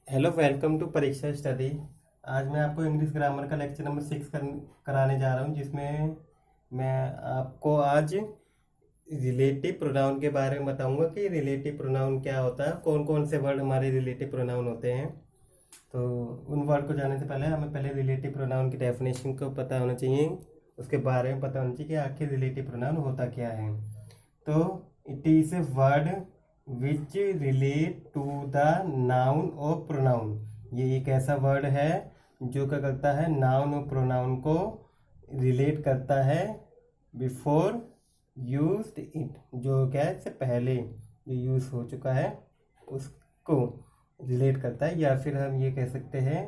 Hello, welcome to परीक्षा study. आज मैं आपको इंग्लिश ग्रामर का लेक्चर नंबर 6 कराने जा रहा हूँ, जिसमें मैं आपको आज रिलेटिव प्रोनाउन के बारे में बताऊंगा कि रिलेटिव प्रोनाउन क्या होता है, कौन कौन से वर्ड हमारे रिलेटिव प्रोनाउन होते हैं। तो उन वर्ड को जानने से पहले हमें पहले रिलेटिव प्रोनाउन की डेफिनेशन को पता होना चाहिए, उसके बारे में पता होना चाहिए कि आखिर रिलेटिव प्रोनाउन होता क्या है। तो it is a word which relate to the noun और प्रोनाउन। ये एक ऐसा वर्ड है जो क्या करता है, नाउन और प्रोनाउन को रिलेट करता है बिफोर यूज्ड इट, जो क्या है इससे पहले जो यूज हो चुका है उसको रिलेट करता है। या फिर हम ये कह सकते हैं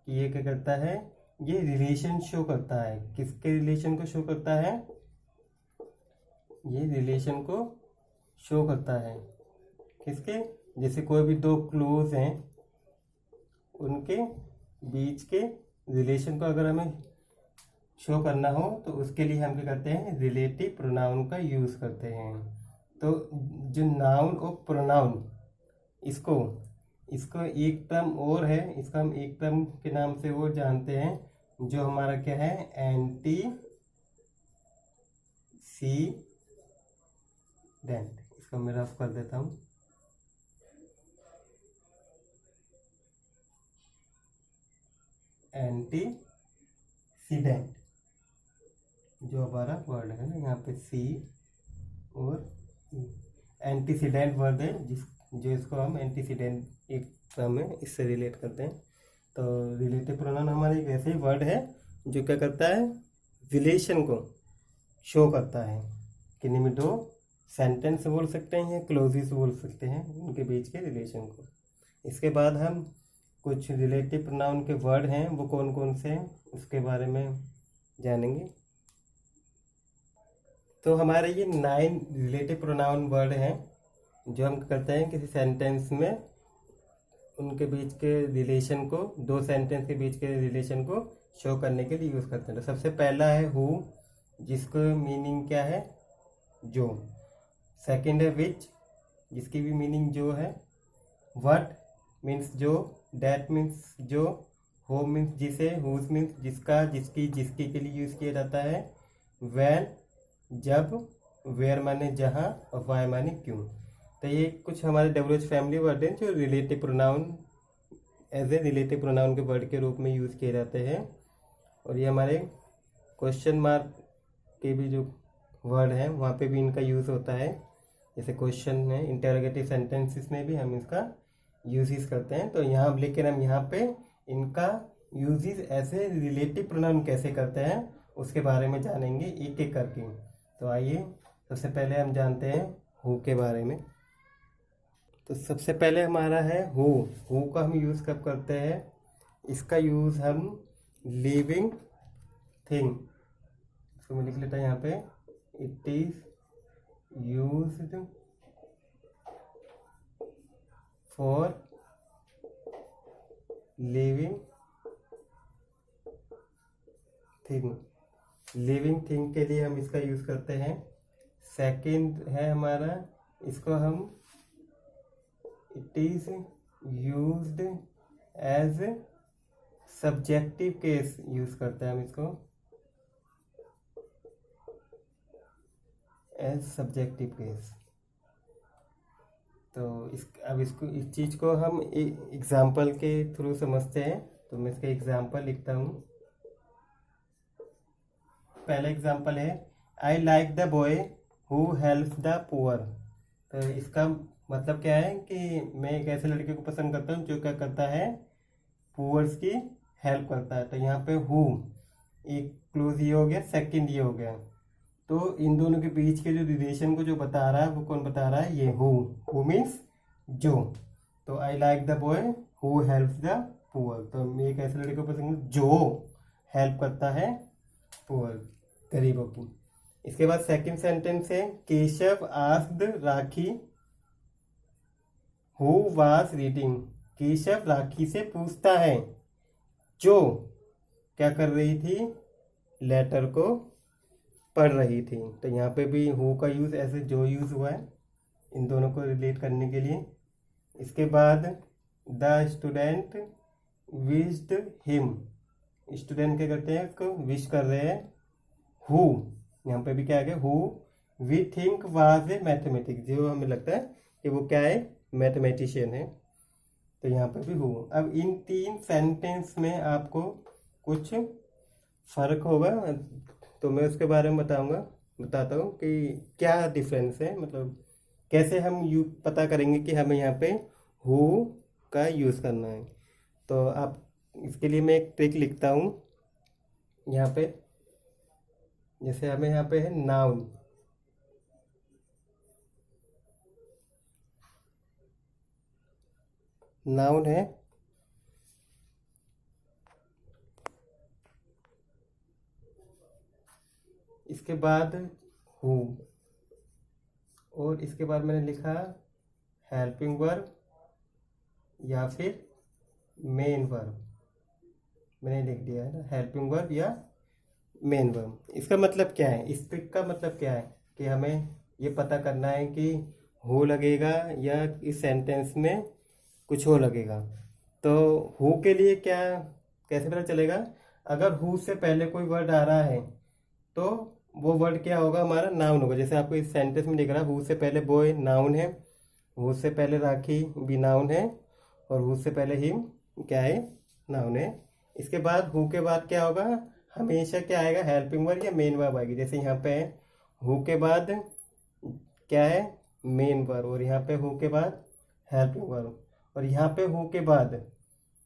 कि ये क्या करता है, ये रिलेशन शो करता है। किसके रिलेशन को शो करता है? ये रिलेशन को शो करता है किसके? जैसे कोई भी दो क्लोज हैं, उनके बीच के रिलेशन को अगर हमें शो करना हो तो उसके लिए हम क्या करते हैं, रिलेटिव प्रोनाउन का यूज करते हैं। तो जो नाउन और प्रोनाउन, इसको इसको एक टर्म और है, इसका हम एक टर्म के नाम से और जानते हैं, जो हमारा क्या है, एंटीसीडेंट। इसको मैं रफ कर देता हूँ। एंटीसीडेंट जो हमारा वर्ड है ना, यहाँ पे सी और एंटीसीडेंट वर्ड है, जो इसको हम एंटीसीडेंट एक टर्म है, इससे रिलेट करते हैं। तो रिलेटिव प्रोनाउन हमारा एक ऐसे ही वर्ड है जो क्या करता है, रिलेशन को शो करता है। किन्हीं में दो सेंटेंस बोल सकते हैं या क्लोजेस बोल सकते हैं, उनके बीच के रिलेशन को। इसके बाद हम कुछ रिलेटिव प्रोनाउन के वर्ड हैं, वो कौन कौन से हैं उसके बारे में जानेंगे। तो हमारे ये 9 रिलेटिव प्रोनाउन वर्ड हैं जो हम करते हैं किसी सेंटेंस में उनके बीच के रिलेशन को, दो सेंटेंस के बीच के रिलेशन को शो करने के लिए यूज़ करते हैं। तो सबसे पहला है हु, जिसको मीनिंग क्या है, जो। सेकंड है विच, जिसकी भी मीनिंग जो है। व्हाट मीन्स जो, डैट मीन्स जो, हो मीन्स जिसे, हुज मीन्स जिसका, जिसकी, जिसकी के लिए यूज़ किया जाता है। व्हेन जब, वेयर माने जहाँ, और वाई माने क्यों। तो ये कुछ हमारे डब्ल्यूएच फैमिली वर्ड हैं जो relative pronoun as a relative pronoun के वर्ड के रूप में यूज़ किए जाते हैं। और ये हमारे क्वेश्चन मार्क के भी जो वर्ड हैं वहाँ पे भी इनका यूज़ होता है। जैसे क्वेश्चन है, इंटरोगेटिव सेंटेंसेस में भी हम इसका यूजेस करते हैं। तो यहाँ लेकिन हम यहाँ पे इनका यूजेस ऐसे रिलेटिव प्रोनाउन कैसे करते हैं उसके बारे में जानेंगे एक एक करके। तो आइए सबसे पहले हम जानते हैं हु के बारे में। तो सबसे पहले हमारा है हु का हम यूज़ कब करते हैं? इसका यूज़ हम लिविंग थिंग, इसको मैं लिख लेता हूँ यहाँ पे, it is used for living thing. Living thing के लिए हम इसका यूज़ करते हैं। सेकंड है हमारा, इसको हम it is used as subjective case use करते हैं हम इसको एज सब्जेक्टिव केस। तो इस चीज़ को हम एग्जाम्पल के थ्रू समझते हैं। तो मैं इसका एग्जाम्पल लिखता हूँ। पहला एग्जाम्पल है, I like the boy who help the poor. तो इसका मतलब क्या है कि मैं एक ऐसे लड़के को पसंद करता हूँ जो क्या करता है, पुअर्स की हेल्प करता है। तो यहाँ पे हु एक क्लोज ये हो गया, सेकंड ये हो गया। तो इन दोनों के बीच के जो रिलेशन को जो बता रहा है वो कौन बता रहा है, ये हु मीन्स जो। तो I like the boy who help the poor. तो मैं एक ऐसे लड़के को पसंद जो हेल्प करता है पुअर, गरीबों की। इसके बाद सेकंड सेंटेंस है, Keshav asked Rakhi who was reading. Keshav Rakhi से पूछता है जो क्या कर रही थी, लेटर को पढ़ रही थी। तो यहाँ पे भी हु का यूज़ ऐसे जो यूज़ हुआ है इन दोनों को रिलेट करने के लिए। इसके बाद the student wished him, student क्या करते हैं, इसको विश कर रहे हैं। हु, यहाँ पे भी क्या आ गया, who we think was a mathematics, जो हमें लगता है कि वो क्या है, मैथमेटिशियन है। तो यहाँ पे भी हु। अब इन 3 सेंटेंस में आपको कुछ फर्क होगा, तो मैं उसके बारे में बताता हूँ कि क्या डिफरेंस है, मतलब कैसे हम पता करेंगे कि हमें यहाँ पे हु का यूज़ करना है। तो आप इसके लिए मैं एक ट्रिक लिखता हूँ यहाँ पे। जैसे हमें यहाँ पे है नाउन, नाउन है, इसके बाद हु, और इसके बाद मैंने लिखा हेल्पिंग वर्ब या फिर मेन वर्ब, मैंने लिख दिया है ना, हेल्पिंग वर्ब या मेन वर्ब। इसका मतलब क्या है, इस ट्रिक का मतलब क्या है कि हमें ये पता करना है कि हो लगेगा या इस सेंटेंस में कुछ हो लगेगा। तो हु के लिए क्या, कैसे पता चलेगा, अगर हु से पहले कोई वर्ड आ रहा है तो वो वर्ड क्या होगा, हमारा नाउन होगा। जैसे आपको इस सेंटेंस में दिख रहा है, हु से पहले बॉय नाउन है, हु से पहले राखी भी नाउन है, और हु से पहले हिम क्या है, नाउन है। इसके बाद हु के बाद क्या होगा, हमेशा क्या आएगा, हेल्पिंग वर्ब या मेन वर्ब आएगी। जैसे यहाँ पे हु के बाद क्या है, मेन वर्ब, और यहाँ पे हु के बाद हेल्पिंग वर्ब, और यहाँ पे हु के बाद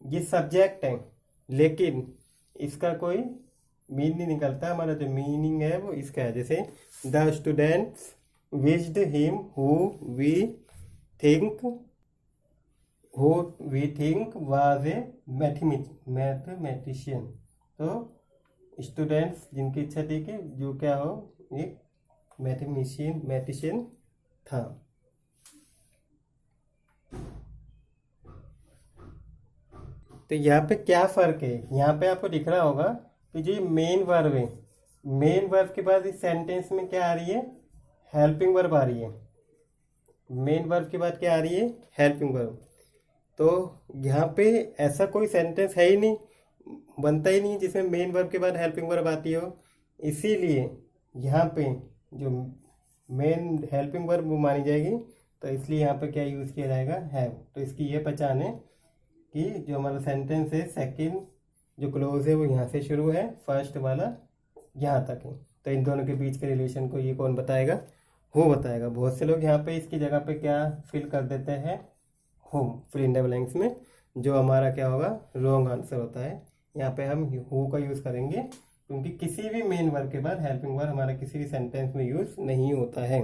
ये सब्जेक्ट है, लेकिन इसका कोई मीन नहीं निकलता। हमारा जो मीनिंग है वो इसका है। जैसे the students wished him who we think was a mathematician. तो स्टूडेंट्स जिनकी इच्छा थी कि जो क्या हो, एक मैथमेटिशियन था। तो यहाँ पे क्या फ़र्क है, यहाँ पे आपको दिख रहा होगा कि जो मेन वर्ब है, मेन वर्ब के बाद इस सेंटेंस में क्या आ रही है, हेल्पिंग वर्ब आ रही है। मेन वर्ब के बाद क्या आ रही है, हेल्पिंग वर्ब। तो यहाँ पे ऐसा कोई सेंटेंस है ही नहीं, बनता ही नहीं जिसमें मेन वर्ब के बाद हेल्पिंग वर्ब आती हो। इसीलिए यहाँ पे जो मेन हेल्पिंग वर्ब वो मानी जाएगी। तो इसलिए यहाँ पे क्या यूज़ किया जाएगा, हैव। तो इसकी ये पहचान है कि जो हमारा सेंटेंस है, सेकंड जो क्लोज है वो यहाँ से शुरू है, फर्स्ट वाला यहाँ तक है। तो इन दोनों के बीच के रिलेशन को ये कौन बताएगा, हु बताएगा। बहुत से लोग यहाँ पे इसकी जगह पे क्या फिल कर देते हैं, whom, fill in the blanks में, जो हमारा क्या होगा, रॉन्ग आंसर होता है। यहाँ पे हम हु का यूज़ करेंगे, क्योंकि किसी भी मेन वर्ब के बाद हेल्पिंग वर्ब हमारा किसी भी सेंटेंस में यूज़ नहीं होता है।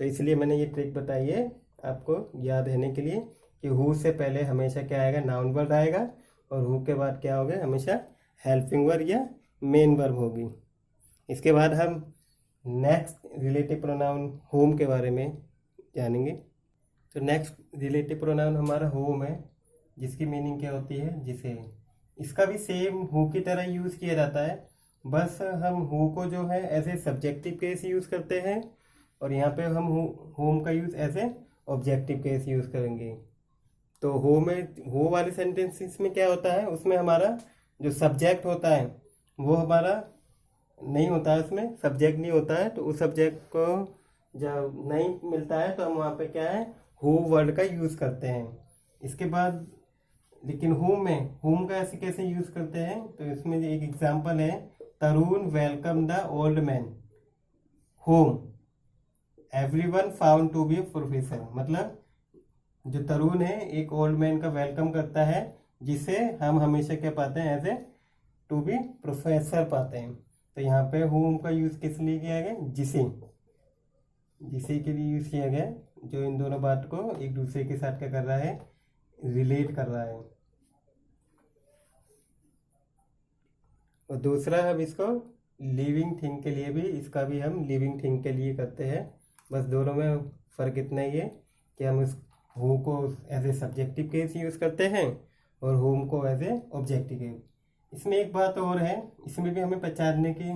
तो इसलिए मैंने ये ट्रिक बताई है आपको याद रहने के लिए कि हु से पहले हमेशा क्या आएगा, नाउन वर्ब आएगा, और हु के बाद क्या होगा, हमेशा हेल्पिंग वर्ब या मेन वर्ब होगी। इसके बाद हम नेक्स्ट रिलेटिव प्रोनाउन होम के बारे में जानेंगे। तो नेक्स्ट रिलेटिव प्रोनाउन हमारा होम है, जिसकी मीनिंग क्या होती है, जिसे। इसका भी सेम हु की तरह यूज़ किया जाता है, बस हम हु को जो है as a subjective case use करते हैं, और यहाँ पे हम होम का use as a objective case use करेंगे। तो हो वाले सेंटेंसेस में क्या होता है, उसमें हमारा जो सब्जेक्ट होता है वो हमारा नहीं होता है, उसमें सब्जेक्ट नहीं होता है। तो उस सब्जेक्ट को जब नहीं मिलता है तो हम वहाँ पे क्या है, हु वर्ड का यूज़ करते हैं। इसके बाद लेकिन होम का ऐसे कैसे यूज़ करते हैं, तो इसमें एक एग्जांपल है, Tarun welcome the old man home everyone found to be professor. मतलब जो तरुण है एक ओल्ड मैन का वेलकम करता है, जिसे हम हमेशा क्या पाते हैं, as a to be professor पाते हैं। तो यहाँ पे होम का यूज़ किस लिए किया गया, जिसे के लिए यूज़ किया गया, जो इन दोनों बात को एक दूसरे के साथ क्या कर रहा है, रिलेट कर रहा है। और दूसरा हम इसको लिविंग थिंग के लिए भी, इसका भी हम लिविंग थिंग के लिए करते हैं। बस दोनों में फ़र्क इतना ही है कि हम इस हु को as a subjective case use करते हैं और होम को एज ए ऑब्जेक्टिव केस। इसमें एक बात और है, इसमें भी हमें पहचानने की,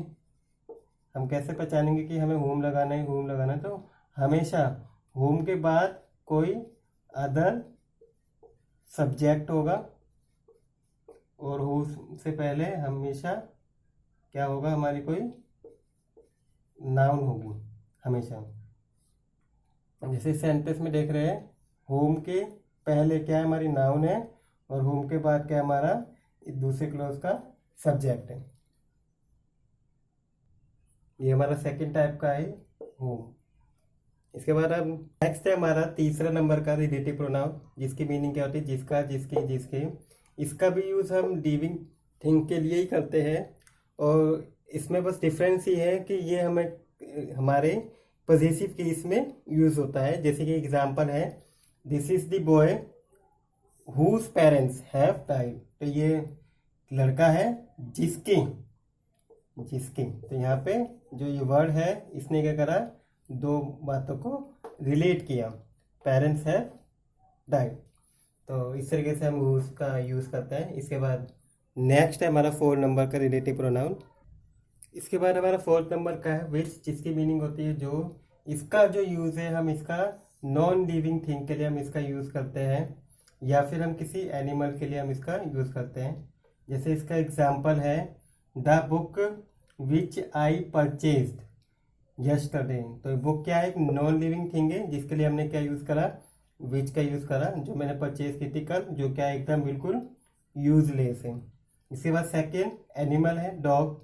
हम कैसे पहचानेंगे कि हमें होम लगाना है, होम लगाना है। तो हमेशा होम के बाद कोई अदर सब्जेक्ट होगा और हु से पहले हमेशा क्या होगा, हमारी कोई नाउन होगी हमेशा। जैसे सेंटेंस में देख रहे हैं, होम के पहले क्या है, हमारी नाउन है, और होम के बाद क्या हमारा दूसरे क्लॉज का सब्जेक्ट है। ये हमारा सेकंड टाइप का है होम। इसके बाद अब नेक्स्ट है हमारा तीसरा नंबर का रिलेटिव प्रोनाउन, जिसकी मीनिंग क्या होती है, जिसका, जिसकी, जिसके। इसका भी यूज़ हम लिविंग थिंग के लिए ही करते हैं, और इसमें बस डिफरेंस ही है कि ये हमें हमारे पॉजिटिव केस में यूज़ होता है। जैसे कि एग्जांपल है, this is the boy whose parents have died. तो ये लड़का है जिसके, जिसके। तो यहाँ पे जो ये वर्ड है, इसने क्या करा, दो बातों को रिलेट किया, पेरेंट्स है डाइड। तो इस तरीके से हम उसका यूज़ करते हैं। इसके बाद नेक्स्ट है हमारा 4 नंबर का रिलेटिव प्रोनाउन। इसके बाद हमारा 4th नंबर का है विच, जिसकी मीनिंग होती है जो। इसका जो यूज़ है, हम इसका नॉन लिविंग थिंग के लिए हम इसका यूज़ करते हैं, या फिर हम किसी एनिमल के लिए हम इसका यूज़ करते हैं। जैसे इसका एग्जाम्पल है, the book which I purchased yesterday. तो बुक क्या है, एक नॉन लिविंग थिंग है, जिसके लिए हमने क्या यूज़ करा, विच का यूज़ करा, जो मैंने परचेज की थी कल, जो क्या एकदम बिल्कुल यूजलेस है। इसके बाद सेकेंड एनिमल है डॉग।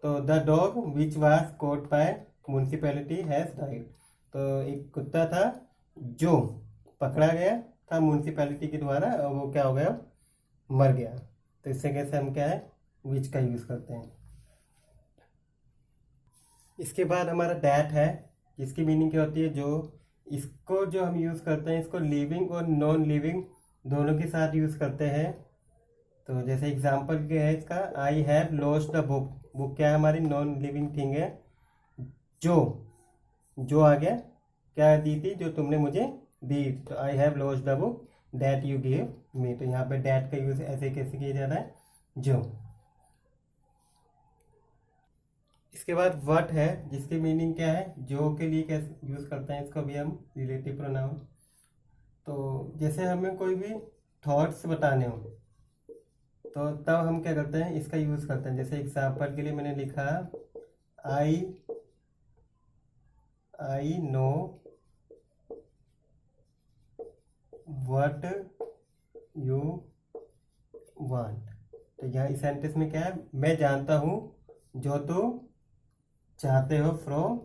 तो the dog which was caught by municipality has died. तो एक कुत्ता था जो पकड़ा गया था म्यूनसिपैलिटी के द्वारा, और वो क्या हो गया, मर गया। तो इससे कैसे हम क्या है, विच का यूज़ करते हैं। इसके बाद हमारा डैट है, जिसकी मीनिंग क्या होती है जो। इसको जो हम यूज़ करते हैं, इसको लिविंग और नॉन लिविंग दोनों के साथ यूज़ करते हैं। तो जैसे एग्जांपल क्या है इसका, I have lost the book. Book क्या है, हमारी नॉन लिविंग थिंग है, जो आ गया, क्या दी थी, जो तुमने मुझे दी। तो I have lost the book that you give me. तो यहाँ पे डैट का यूज़ ऐसे कैसे किया जा रहा है, जो। इसके बाद व्हाट है, जिसकी मीनिंग क्या है, जो के लिए कैसे यूज़ करते हैं इसको भी हम रिलेटिव प्रोनाउन। तो जैसे हमें कोई भी थॉट्स बताने हो, तो तब हम क्या करते हैं, इसका यूज़ करते हैं। जैसे एग्जांपल के लिए मैंने लिखा, I know what you want. तो यहाँ इस सेंटेंस में क्या है, मैं जानता हूँ जो तुम चाहते हो, फ्रॉम,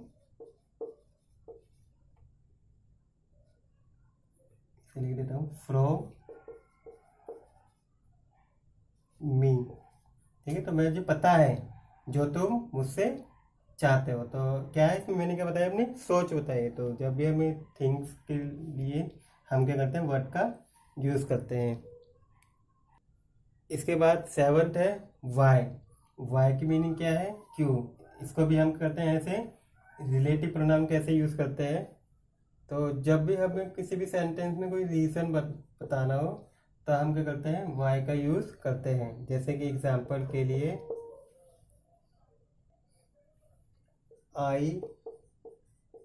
लिख देता हूँ, फ्रॉम मी। ठीक है, तो मुझे पता है जो तुम मुझसे चाहते हो। तो क्या है इसमें, मैंने क्या बताया, अपनी सोच बताई है। तो जब भी हमें थिंग्स के लिए हम क्या करते हैं, वर्ड का यूज़ करते हैं। इसके बाद 7th है वाई। वाई की मीनिंग क्या है, क्यों। इसको भी हम करते हैं ऐसे, रिलेटिव प्रोनाउन कैसे यूज़ करते हैं। तो जब भी हमें किसी भी सेंटेंस में कोई रीज़न बताना हो, तो हम क्या करते हैं, वाई का यूज़ करते हैं। जैसे कि एग्जांपल के लिए, I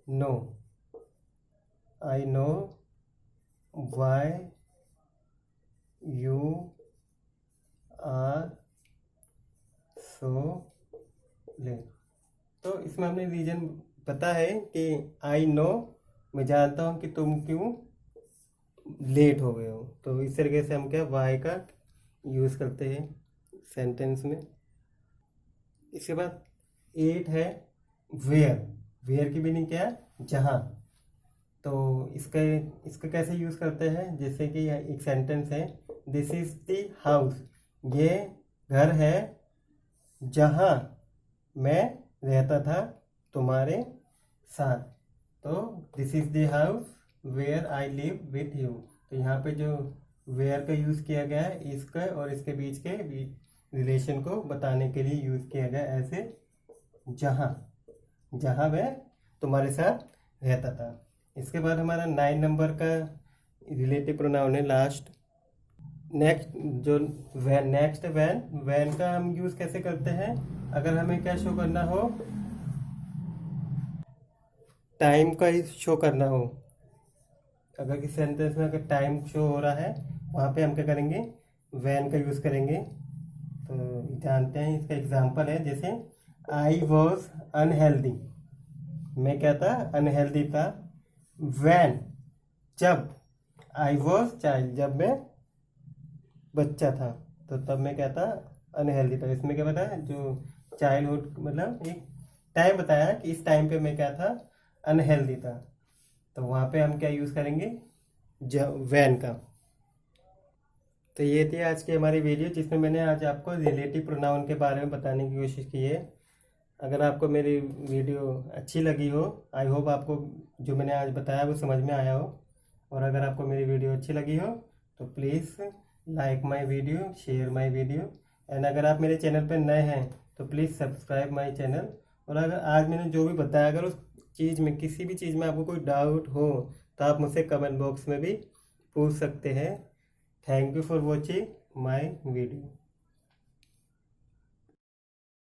know why you are so late. तो इसमें हमने रीजन पता है कि आई नो, मैं जानता हूँ कि तुम क्यों लेट हो गए हो। तो इस तरीके से हम क्या वाई का यूज़ करते हैं सेंटेंस में। इसके बाद 8 है वेयर। वेयर की मीनिंग क्या है, जहाँ। तो इसका कैसे यूज़ करते हैं, जैसे कि एक सेंटेंस है, दिस इज द हाउस। ये घर है जहाँ मैं रहता था तुम्हारे साथ। तो this is the house where I live with you. तो यहाँ पे जो वेयर का यूज़ किया गया है, इसका और इसके बीच के रिलेशन को बताने के लिए यूज़ किया गया ऐसे, जहाँ मैं तुम्हारे साथ रहता था। इसके बाद हमारा 9 नंबर का रिलेटिव प्रोनाउन है लास्ट। नेक्स्ट वैन का हम यूज़ कैसे करते हैं, अगर हमें क्या शो करना हो, टाइम का ही शो करना हो। अगर किसी सेंटेंस में अगर टाइम शो हो रहा है, वहाँ पे हम क्या करेंगे, वैन का यूज़ करेंगे। तो जानते हैं, इसका एग्जांपल है जैसे आई वॉज अनहेल्दी, मैं क्या था, अनहेल्दी था। वैन, जब, आई वॉज चाइल्ड, जब मैं बच्चा था, तो तब मैं क्या था, अनहेल्दी था। इसमें क्या बताया, जो चाइल्डहुड मतलब एक टाइम बताया कि इस टाइम पे मैं क्या था, अनहेल्दी था। तो वहाँ पे हम क्या यूज़ करेंगे, वैन का। तो ये थी आज की हमारी वीडियो, जिसमें मैंने आज आपको रिलेटिव प्रोनाउन के बारे में बताने की कोशिश की है। अगर आपको मेरी वीडियो अच्छी लगी हो, आई होप आपको जो मैंने आज बताया वो समझ में आया हो। और अगर आपको मेरी वीडियो अच्छी लगी हो तो please like my video, share my video. And अगर आप मेरे चैनल पर नए हैं तो प्लीज़ सब्सक्राइब माय चैनल। और अगर आज मैंने जो भी बताया, अगर उस चीज़ में, किसी भी चीज़ में आपको कोई डाउट हो तो आप मुझसे कमेंट बॉक्स में भी पूछ सकते हैं। Thank you for watching my video.